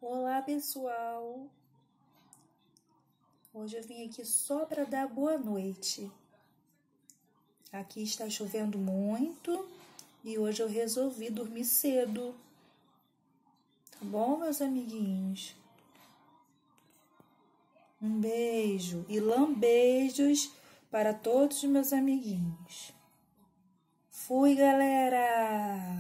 Olá, pessoal! Hoje eu vim aqui só para dar boa noite. Aqui está chovendo muito e hoje eu resolvi dormir cedo. Tá bom, meus amiguinhos? Um beijo e lambeijos para todos os meus amiguinhos. Fui, galera!